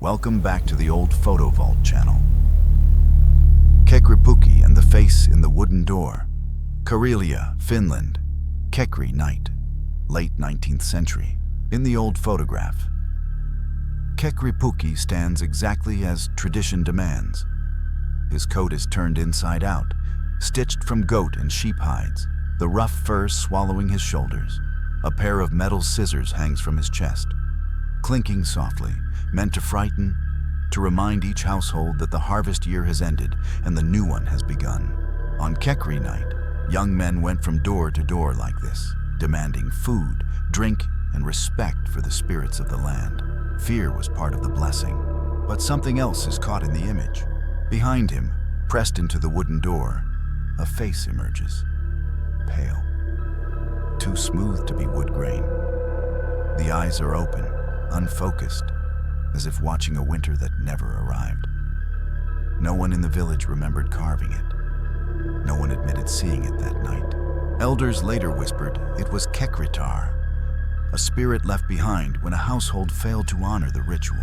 Welcome back to the Old Photo Vault channel. Kekripuki and the Face in the Wooden Door. Karelia, Finland. Kekri Night. Late 19th century. In the old photograph. Kekripuki stands exactly as tradition demands. His coat is turned inside out, stitched from goat and sheep hides, the rough fur swallowing his shoulders. A pair of metal scissors hangs from his chest, clinking softly, meant to frighten, to remind each household that the harvest year has ended and the new one has begun. On Kekri Night, young men went from door to door like this, demanding food, drink, and respect for the spirits of the land. Fear was part of the blessing, but something else is caught in the image. Behind him, pressed into the wooden door, a face emerges, pale, too smooth to be wood grain. The eyes are open, unfocused, as if watching a winter that never arrived. No one in the village remembered carving it. No one admitted seeing it that night. Elders later whispered it was Kekritar, a spirit left behind when a household failed to honor the ritual.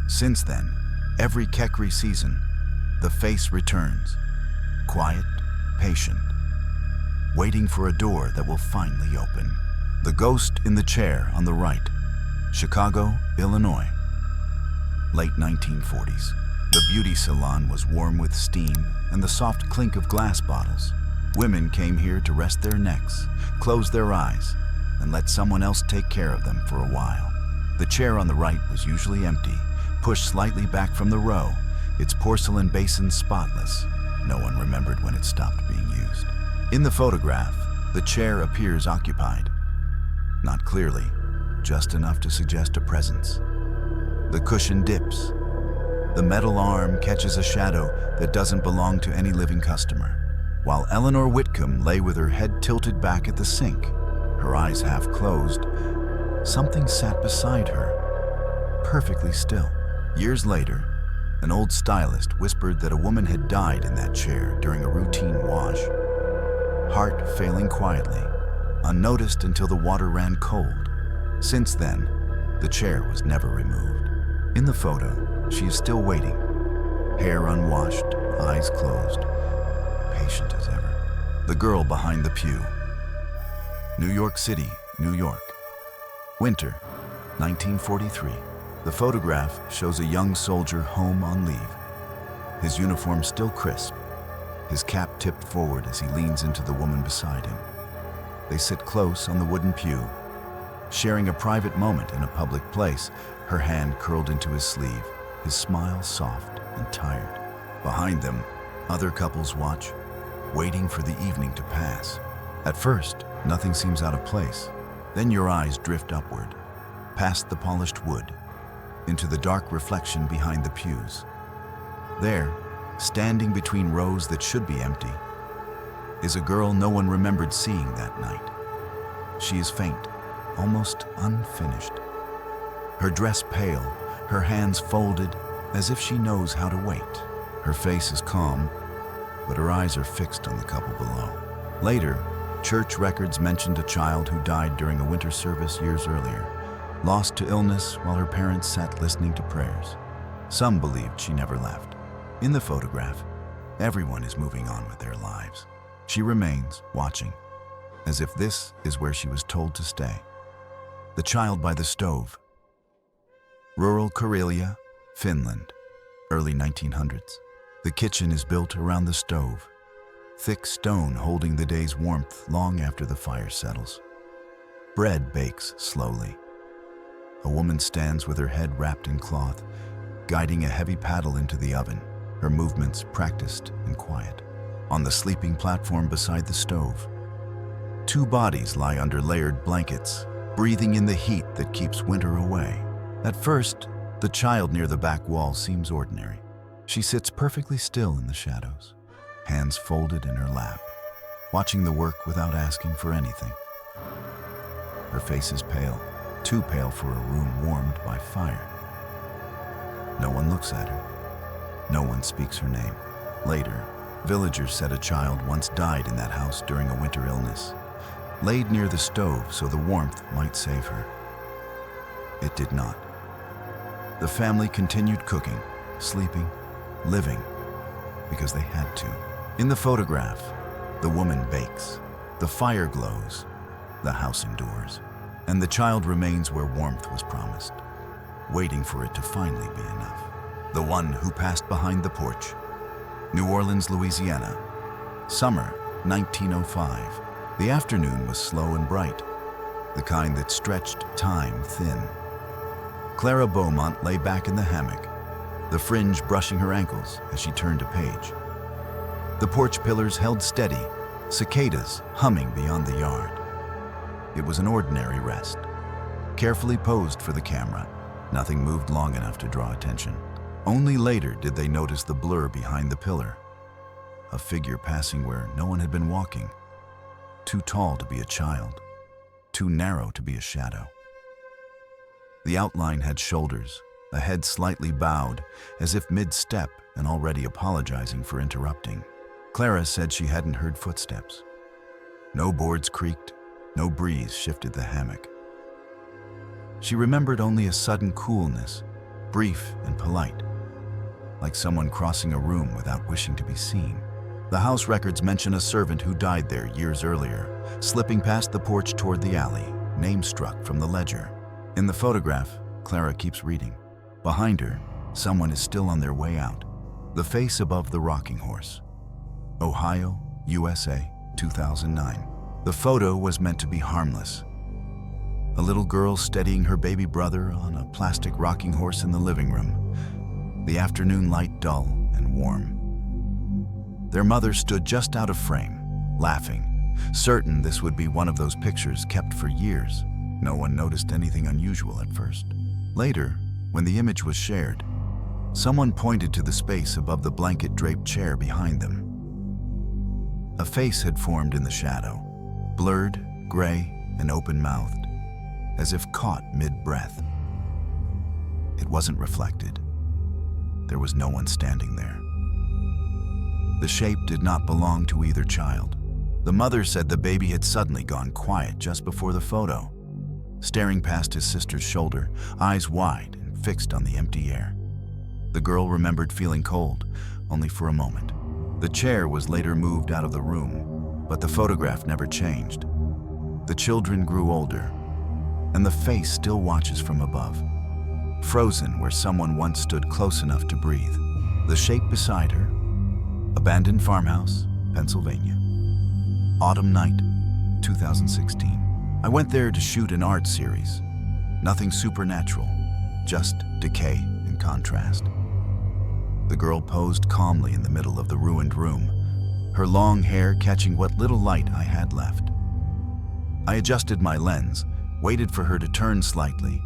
Since then, every Kekri season, the face returns, quiet, patient, waiting for a door that will finally open. The ghost in the chair on the right, Chicago, Illinois. Late 1940s. The beauty salon was warm with steam and the soft clink of glass bottles. Women came here to rest their necks, close their eyes, and let someone else take care of them for a while. The chair on the right was usually empty, pushed slightly back from the row, its porcelain basin spotless. No one remembered when it stopped being used. In the photograph, the chair appears occupied. Not clearly, just enough to suggest a presence. The cushion dips. The metal arm catches a shadow that doesn't belong to any living customer. While Eleanor Whitcomb lay with her head tilted back at the sink, her eyes half closed, something sat beside her, perfectly still. Years later, an old stylist whispered that a woman had died in that chair during a routine wash, heart failing quietly, unnoticed until the water ran cold. Since then, the chair was never removed. In the photo, she is still waiting, hair unwashed, eyes closed, patient as ever. The girl behind the pew. New York City, New York. Winter, 1943. The photograph shows a young soldier home on leave. His uniform still crisp, his cap tipped forward as he leans into the woman beside him. They sit close on the wooden pew, sharing a private moment in a public place, her hand curled into his sleeve, his smile soft and tired. Behind them, other couples watch, waiting for the evening to pass. At first, nothing seems out of place. Then your eyes drift upward, past the polished wood, into the dark reflection behind the pews. There, standing between rows that should be empty, is a girl no one remembered seeing that night. She is faint, almost unfinished. Her dress pale, her hands folded, as if she knows how to wait. Her face is calm, but her eyes are fixed on the couple below. Later, church records mentioned a child who died during a winter service years earlier, lost to illness while her parents sat listening to prayers. Some believed she never left. In the photograph, everyone is moving on with their lives. She remains, watching, as if this is where she was told to stay. The child by the stove. Rural Karelia, Finland, early 1900s. The kitchen is built around the stove, thick stone holding the day's warmth long after the fire settles. Bread bakes slowly. A woman stands with her head wrapped in cloth, guiding a heavy paddle into the oven, her movements practiced and quiet. On the sleeping platform beside the stove, two bodies lie under layered blankets, breathing in the heat that keeps winter away. At first, the child near the back wall seems ordinary. She sits perfectly still in the shadows, hands folded in her lap, watching the work without asking for anything. Her face is pale, too pale for a room warmed by fire. No one looks at her. No one speaks her name. Later, villagers said a child once died in that house during a winter illness, laid near the stove so the warmth might save her. It did not. The family continued cooking, sleeping, living, because they had to. In the photograph, the woman bakes, the fire glows, the house endures, and the child remains where warmth was promised, waiting for it to finally be enough. The one who passed behind the porch. New Orleans, Louisiana. Summer, 1905. The afternoon was slow and bright, the kind that stretched time thin. Clara Beaumont lay back in the hammock, the fringe brushing her ankles as she turned a page. The porch pillars held steady, cicadas humming beyond the yard. It was an ordinary rest, carefully posed for the camera. Nothing moved long enough to draw attention. Only later did they notice the blur behind the pillar, a figure passing where no one had been walking, too tall to be a child, too narrow to be a shadow. The outline had shoulders, a head slightly bowed, as if mid-step and already apologizing for interrupting. Clara said she hadn't heard footsteps. No boards creaked, no breeze shifted the hammock. She remembered only a sudden coolness, brief and polite, like someone crossing a room without wishing to be seen. The house records mention a servant who died there years earlier, slipping past the porch toward the alley, name struck from the ledger. In the photograph, Clara keeps reading. Behind her, someone is still on their way out, the face above the rocking horse. Ohio, USA, 2009. The photo was meant to be harmless. A little girl steadying her baby brother on a plastic rocking horse in the living room, the afternoon light dull and warm. Their mother stood just out of frame, laughing, certain this would be one of those pictures kept for years. No one noticed anything unusual at first. Later, when the image was shared, someone pointed to the space above the blanket-draped chair behind them. A face had formed in the shadow, blurred, gray, and open-mouthed, as if caught mid-breath. It wasn't reflected. There was no one standing there. The shape did not belong to either child. The mother said the baby had suddenly gone quiet just before the photo, staring past his sister's shoulder, eyes wide and fixed on the empty air. The girl remembered feeling cold, only for a moment. The chair was later moved out of the room, but the photograph never changed. The children grew older, and the face still watches from above, frozen where someone once stood close enough to breathe. The shape beside her, abandoned farmhouse, Pennsylvania. Autumn night, 2016. I went there to shoot an art series. Nothing supernatural, just decay and contrast. The girl posed calmly in the middle of the ruined room, her long hair catching what little light I had left. I adjusted my lens, waited for her to turn slightly,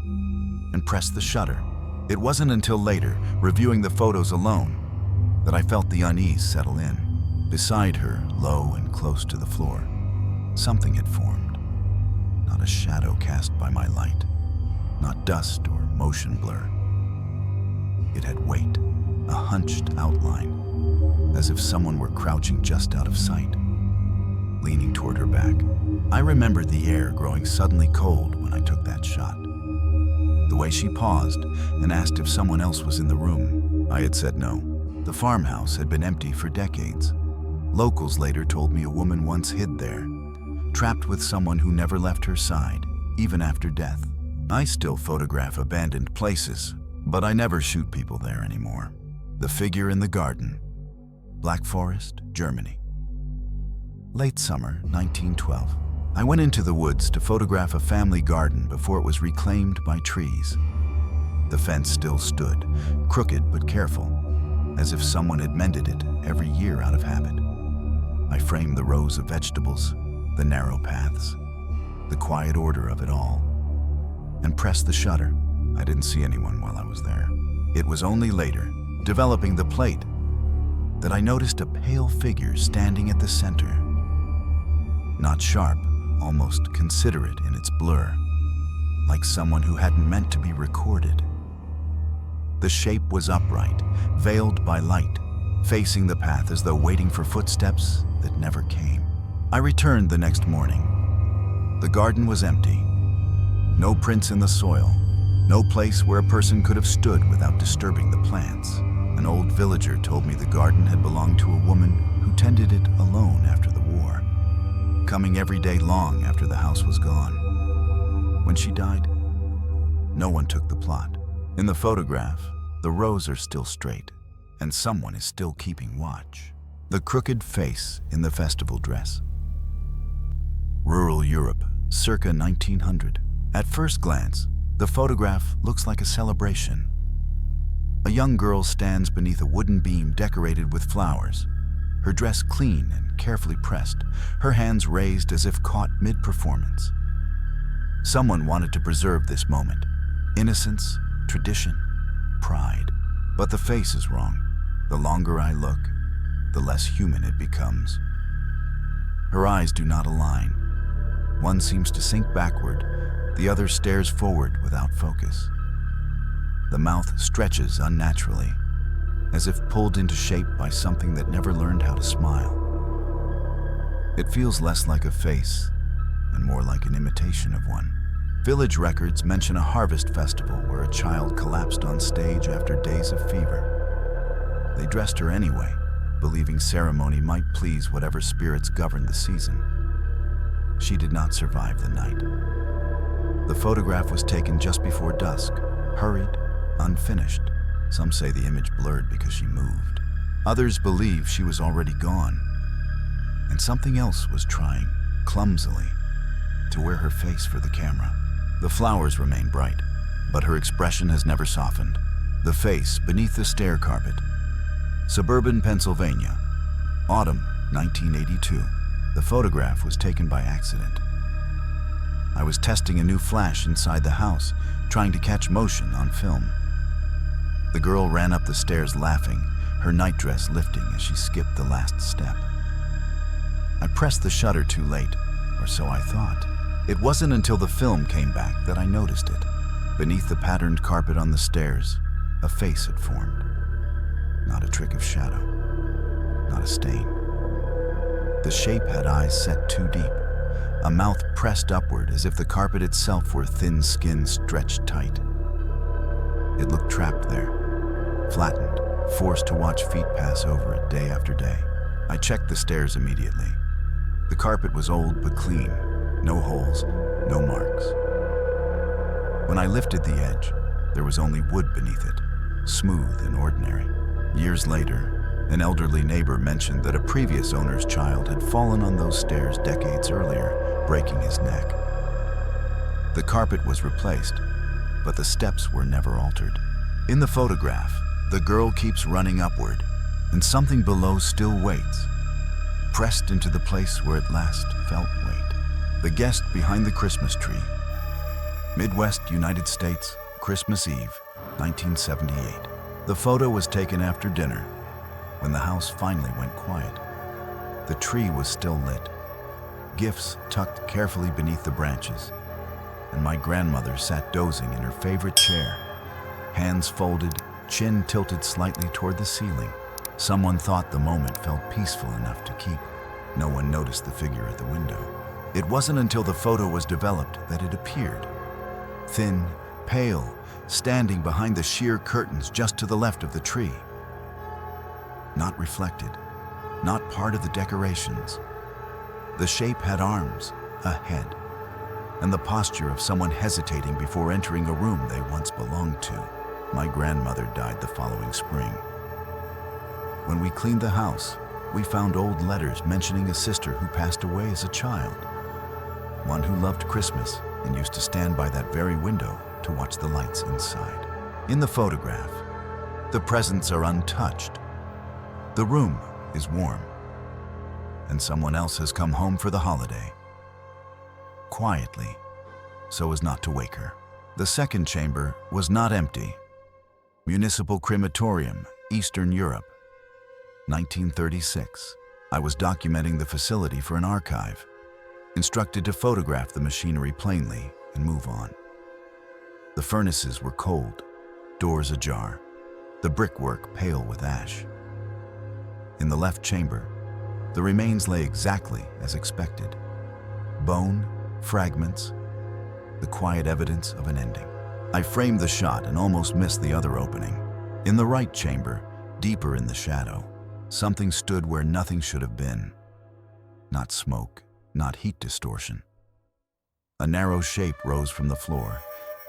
and pressed the shutter. It wasn't until later, reviewing the photos alone, that I felt the unease settle in. Beside her, low and close to the floor, something had formed. Not a shadow cast by my light, not dust or motion blur. It had weight, a hunched outline, as if someone were crouching just out of sight, leaning toward her back. I remembered the air growing suddenly cold when I took that shot. The way she paused and asked if someone else was in the room. I had said no. The farmhouse had been empty for decades. Locals later told me a woman once hid there, trapped with someone who never left her side, even after death. I still photograph abandoned places, but I never shoot people there anymore. The figure in the garden, Black Forest, Germany. Late summer, 1912. I went into the woods to photograph a family garden before it was reclaimed by trees. The fence still stood, crooked but careful, as if someone had mended it every year out of habit. I framed the rows of vegetables, the narrow paths, the quiet order of it all, and pressed the shutter. I didn't see anyone while I was there. It was only later, developing the plate, that I noticed a pale figure standing at the center. Not sharp, almost considerate in its blur, like someone who hadn't meant to be recorded. The shape was upright, veiled by light, facing the path as though waiting for footsteps that never came. I returned the next morning. The garden was empty. No prints in the soil, No place where a person could have stood without disturbing the plants. An old villager told me the garden had belonged to a woman who tended it alone after the war, coming every day long after the house was gone. When she died, no one took the plot. In the photograph, the rows are still straight, and someone is still keeping watch. The crooked face in the festival dress. Rural Europe, circa 1900. At first glance, the photograph looks like a celebration. A young girl stands beneath a wooden beam decorated with flowers, her dress clean and carefully pressed, her hands raised as if caught mid-performance. Someone wanted to preserve this moment. Innocence, tradition, pride. But the face is wrong. The longer I look, the less human it becomes. Her eyes do not align. One seems to sink backward, the other stares forward without focus. The mouth stretches unnaturally, as if pulled into shape by something that never learned how to smile. It feels less like a face and more like an imitation of one. Village records mention a harvest festival where a child collapsed on stage after days of fever. They dressed her anyway, believing ceremony might please whatever spirits governed the season. She did not survive the night. The photograph was taken just before dusk, hurried, unfinished. Some say the image blurred because she moved. Others believe she was already gone, and something else was trying, clumsily, to wear her face for the camera. The flowers remain bright, but her expression has never softened. The face beneath the stair carpet. Suburban Pennsylvania, autumn 1982. The photograph was taken by accident. I was testing a new flash inside the house, trying to catch motion on film. The girl ran up the stairs laughing, her nightdress lifting as she skipped the last step. I pressed the shutter too late, or so I thought. It wasn't until the film came back that I noticed it. Beneath the patterned carpet on the stairs, a face had formed. Not a trick of shadow, not a stain. The shape had eyes set too deep, a mouth pressed upward as if the carpet itself were thin skin stretched tight. It looked trapped there, flattened, forced to watch feet pass over it day after day. I checked the stairs immediately. The carpet was old but clean, no holes, no marks. When I lifted the edge, there was only wood beneath it, smooth and ordinary. Years later, an elderly neighbor mentioned that a previous owner's child had fallen on those stairs decades earlier, breaking his neck. The carpet was replaced, but the steps were never altered. In the photograph, the girl keeps running upward, and something below still waits, pressed into the place where it last felt weight. The guest behind the Christmas tree. Midwest, United States, Christmas Eve, 1978. The photo was taken after dinner, when the house finally went quiet. The tree was still lit, gifts tucked carefully beneath the branches, and my grandmother sat dozing in her favorite chair, hands folded, chin tilted slightly toward the ceiling. Someone thought the moment felt peaceful enough to keep. No one noticed the figure at the window. It wasn't until the photo was developed that it appeared. Thin, pale, standing behind the sheer curtains just to the left of the tree. Not reflected, not part of the decorations. The shape had arms, a head, and the posture of someone hesitating before entering a room they once belonged to. My grandmother died the following spring. When we cleaned the house, we found old letters mentioning a sister who passed away as a child. One who loved Christmas and used to stand by that very window to watch the lights inside. In the photograph, the presents are untouched. The room is warm, and someone else has come home for the holiday. Quietly, so as not to wake her. The second chamber was not empty. Municipal crematorium, Eastern Europe, 1936. I was documenting the facility for an archive, instructed to photograph the machinery plainly and move on. The furnaces were cold, doors ajar, the brickwork pale with ash. In the left chamber, the remains lay exactly as expected. Bone, fragments, the quiet evidence of an ending. I framed the shot and almost missed the other opening. In the right chamber, deeper in the shadow, something stood where nothing should have been. Not smoke, not heat distortion. A narrow shape rose from the floor,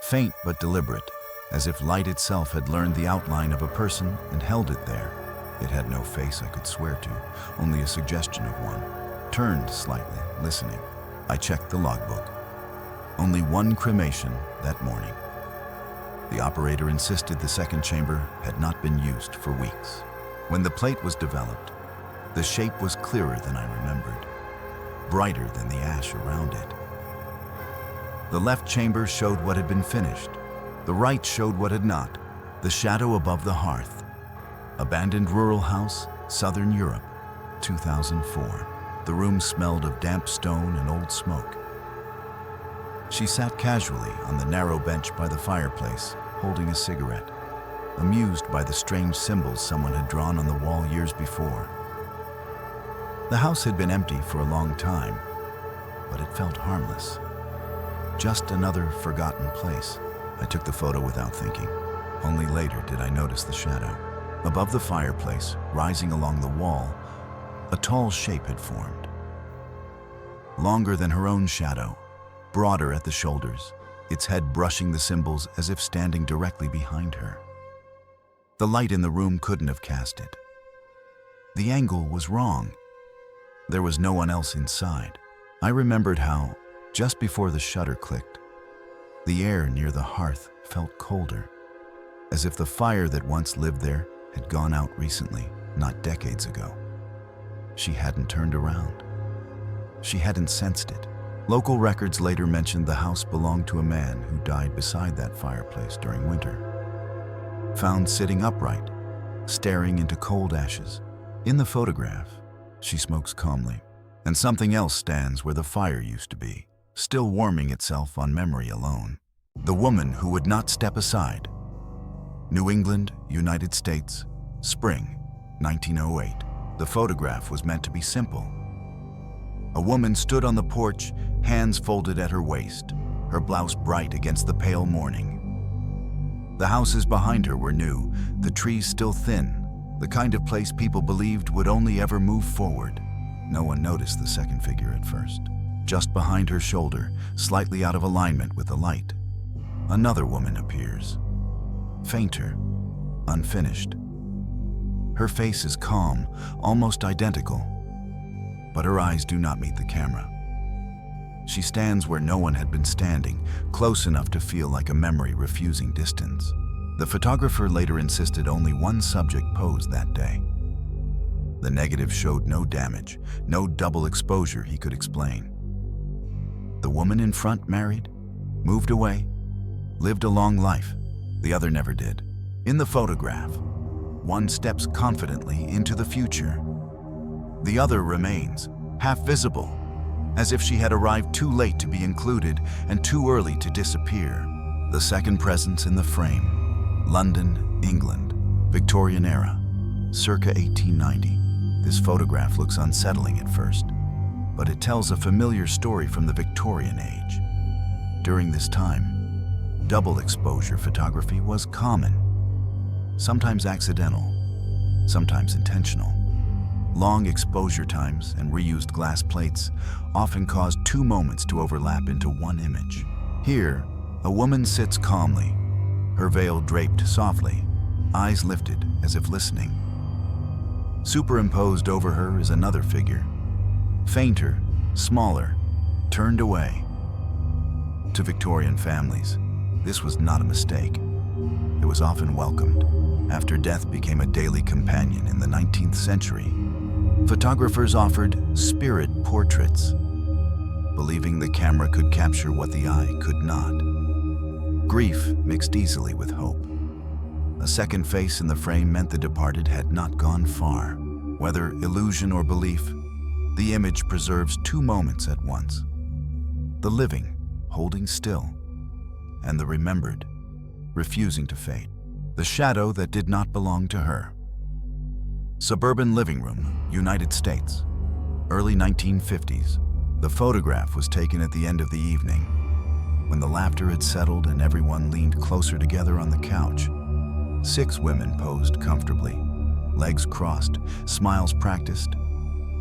faint but deliberate, as if light itself had learned the outline of a person and held it there. It had no face I could swear to, only a suggestion of one. Turned slightly, listening. I checked the logbook. Only one cremation that morning. The operator insisted the second chamber had not been used for weeks. When the plate was developed, the shape was clearer than I remembered, brighter than the ash around it. The left chamber showed what had been finished. The right showed what had not, the shadow above the hearth. Abandoned rural house, Southern Europe, 2004. The room smelled of damp stone and old smoke. She sat casually on the narrow bench by the fireplace, holding a cigarette, amused by the strange symbols someone had drawn on the wall years before. The house had been empty for a long time, but it felt harmless. Just another forgotten place. I took the photo without thinking. Only later did I notice the shadow. Above the fireplace, rising along the wall, a tall shape had formed. Longer than her own shadow, broader at the shoulders, its head brushing the symbols as if standing directly behind her. The light in the room couldn't have cast it. The angle was wrong. There was no one else inside. I remembered how, just before the shutter clicked, the air near the hearth felt colder, as if the fire that once lived there had gone out recently, not decades ago. She hadn't turned around. She hadn't sensed it. Local records later mentioned the house belonged to a man who died beside that fireplace during winter. Found sitting upright, staring into cold ashes. In the photograph, she smokes calmly, and something else stands where the fire used to be, still warming itself on memory alone. The woman who would not step aside. New England, United States, spring, 1908. The photograph was meant to be simple. A woman stood on the porch, hands folded at her waist, her blouse bright against the pale morning. The houses behind her were new, the trees still thin, the kind of place people believed would only ever move forward. No one noticed the second figure at first. Just behind her shoulder, slightly out of alignment with the light, another woman appears. Fainter, unfinished. Her face is calm, almost identical, but her eyes do not meet the camera. She stands where no one had been standing, close enough to feel like a memory refusing distance. The photographer later insisted only one subject posed that day. The negative showed no damage, no double exposure he could explain. The woman in front married, moved away, lived a long life. The other never did. In the photograph, one steps confidently into the future. The other remains, half visible, as if she had arrived too late to be included and too early to disappear. The second presence in the frame, London, England, Victorian era, circa 1890. This photograph looks unsettling at first, but it tells a familiar story from the Victorian age. During this time, double exposure photography was common, sometimes accidental, sometimes intentional. Long exposure times and reused glass plates often caused two moments to overlap into one image. Here, a woman sits calmly, her veil draped softly, eyes lifted as if listening. Superimposed over her is another figure, fainter, smaller, turned away. To Victorian families, this was not a mistake. It was often welcomed. After death became a daily companion in the 19th century, photographers offered spirit portraits, believing the camera could capture what the eye could not. Grief mixed easily with hope. A second face in the frame meant the departed had not gone far. Whether illusion or belief, the image preserves two moments at once. The living, holding still, and the remembered, refusing to fade. The shadow that did not belong to her. Suburban living room, United States, early 1950s. The photograph was taken at the end of the evening. When the laughter had settled and everyone leaned closer together on the couch, 6 women posed comfortably, legs crossed, smiles practiced,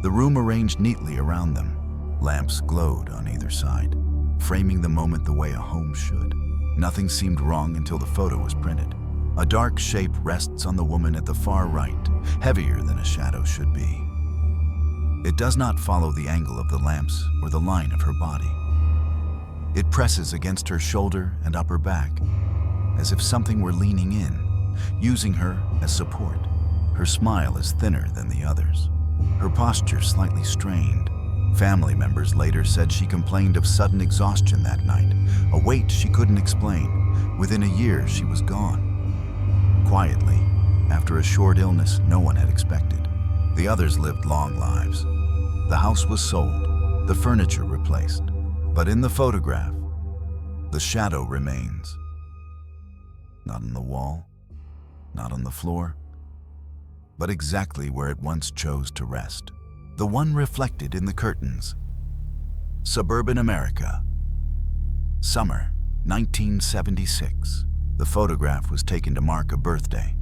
the room arranged neatly around them. Lamps glowed on either side, framing the moment the way a home should. Nothing seemed wrong until the photo was printed. A dark shape rests on the woman at the far right, heavier than a shadow should be. It does not follow the angle of the lamps or the line of her body. It presses against her shoulder and upper back, as if something were leaning in, using her as support. Her smile is thinner than the others, her posture slightly strained. Family members later said she complained of sudden exhaustion that night, a weight she couldn't explain. Within a year, she was gone. Quietly, after a short illness no one had expected. The others lived long lives. The house was sold, the furniture replaced. But in the photograph, the shadow remains. Not on the wall, not on the floor, but exactly where it once chose to rest. The one reflected in the curtains. Suburban America. Summer, 1976. The photograph was taken to mark a birthday.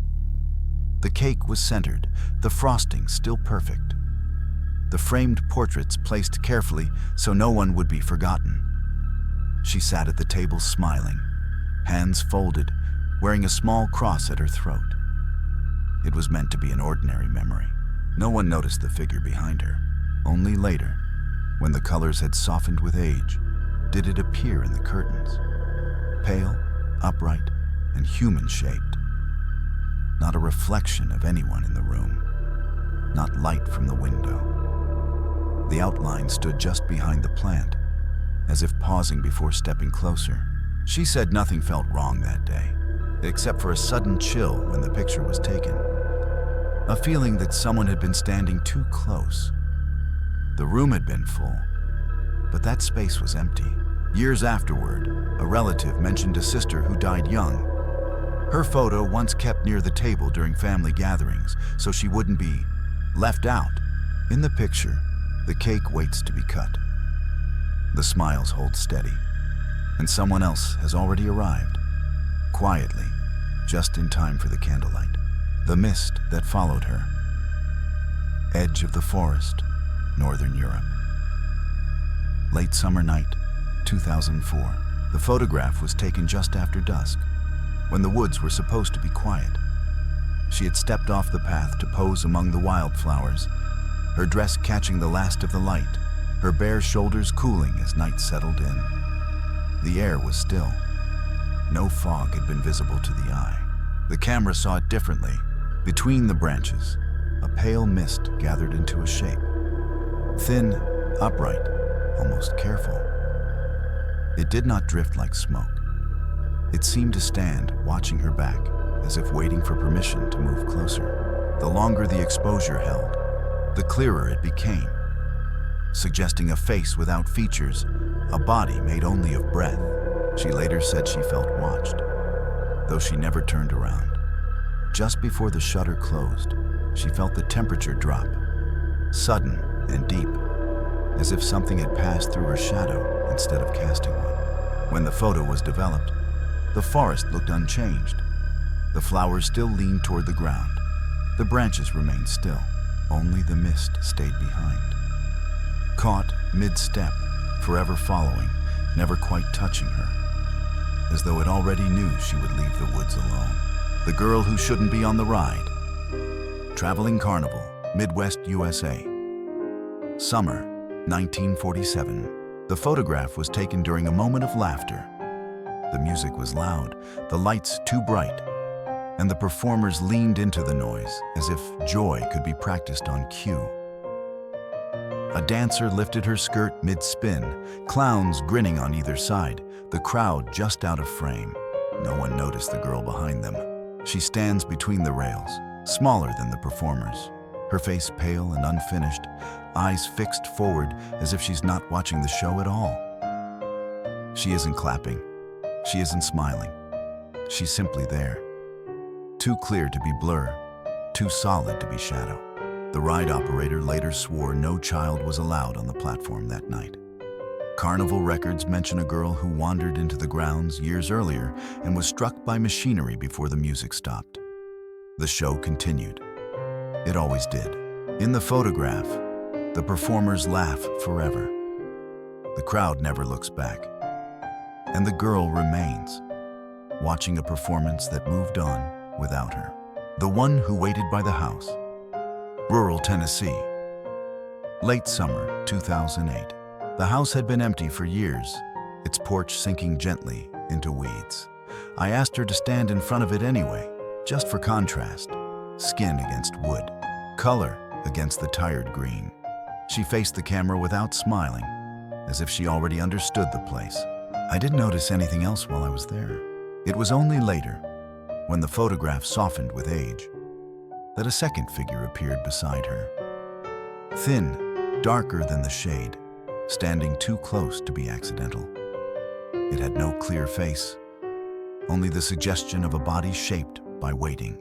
The cake was centered, the frosting still perfect. The framed portraits placed carefully so no one would be forgotten. She sat at the table smiling, hands folded, wearing a small cross at her throat. It was meant to be an ordinary memory. No one noticed the figure behind her. Only later, when the colors had softened with age, did it appear in the curtains. Pale, upright, and human-shaped. Not a reflection of anyone in the room. Not light from the window. The outline stood just behind the plant, as if pausing before stepping closer. She said nothing felt wrong that day, except for a sudden chill when the picture was taken. A feeling that someone had been standing too close. The room had been full, but that space was empty. Years afterward, a relative mentioned a sister who died young. Her photo once kept near the table during family gatherings, so she wouldn't be left out. In the picture, the cake waits to be cut. The smiles hold steady, and someone else has already arrived, quietly, just in time for the candlelight. The mist that followed her. Edge of the forest, Northern Europe. Late summer night, 2004. The photograph was taken just after dusk, when the woods were supposed to be quiet. She had stepped off the path to pose among the wildflowers, her dress catching the last of the light, her bare shoulders cooling as night settled in. The air was still. No fog had been visible to the eye. The camera saw it differently. Between the branches, a pale mist gathered into a shape. Thin, upright, almost careful. It did not drift like smoke. It seemed to stand, watching her back, as if waiting for permission to move closer. The longer the exposure held, the clearer it became, suggesting a face without features, a body made only of breath. She later said she felt watched, though she never turned around. Just before the shutter closed, she felt the temperature drop, sudden and deep, as if something had passed through her shadow instead of casting one. When the photo was developed, the forest looked unchanged. The flowers still leaned toward the ground. The branches remained still. Only the mist stayed behind. Caught mid-step, forever following, never quite touching her, as though it already knew she would leave the woods alone. The girl who shouldn't be on the ride. Traveling Carnival, Midwest, USA. Summer, 1947. The photograph was taken during a moment of laughter. The music was loud, the lights too bright, and the performers leaned into the noise as if joy could be practiced on cue. A dancer lifted her skirt mid-spin, clowns grinning on either side, the crowd just out of frame. No one noticed the girl behind them. She stands between the rails, smaller than the performers, her face pale and unfinished, eyes fixed forward as if she's not watching the show at all. She isn't clapping. She isn't smiling. She's simply there. Too clear to be blur, too solid to be shadow. The ride operator later swore no child was allowed on the platform that night. Carnival records mention a girl who wandered into the grounds years earlier and was struck by machinery before the music stopped. The show continued. It always did. In the photograph, the performers laugh forever. The crowd never looks back. And the girl remains, watching a performance that moved on without her. The one who waited by the house. Rural Tennessee. Late summer 2008. The house had been empty for years, its porch sinking gently into weeds. I asked her to stand in front of it anyway, just for contrast. Skin against wood, color against the tired green. She faced the camera without smiling, as if she already understood the place. I didn't notice anything else while I was there. It was only later, when the photograph softened with age, that a second figure appeared beside her. Thin, darker than the shade, standing too close to be accidental. It had no clear face, only the suggestion of a body shaped by waiting.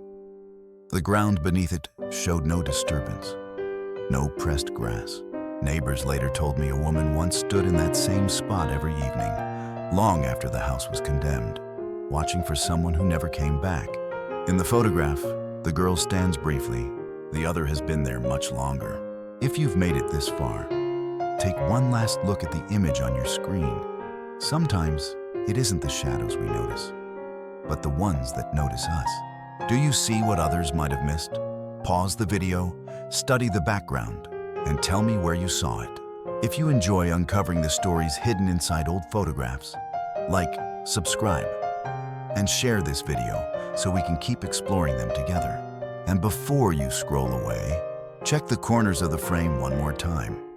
The ground beneath it showed no disturbance, no pressed grass. Neighbors later told me a woman once stood in that same spot every evening, long after the house was condemned, watching for someone who never came back. In the photograph, the girl stands briefly. The other has been there much longer. If you've made it this far, take one last look at the image on your screen. Sometimes it isn't the shadows we notice, but the ones that notice us. Do you see what others might have missed? Pause the video, study the background, and tell me where you saw it. If you enjoy uncovering the stories hidden inside old photographs, like, subscribe, and share this video so we can keep exploring them together. And before you scroll away, check the corners of the frame one more time.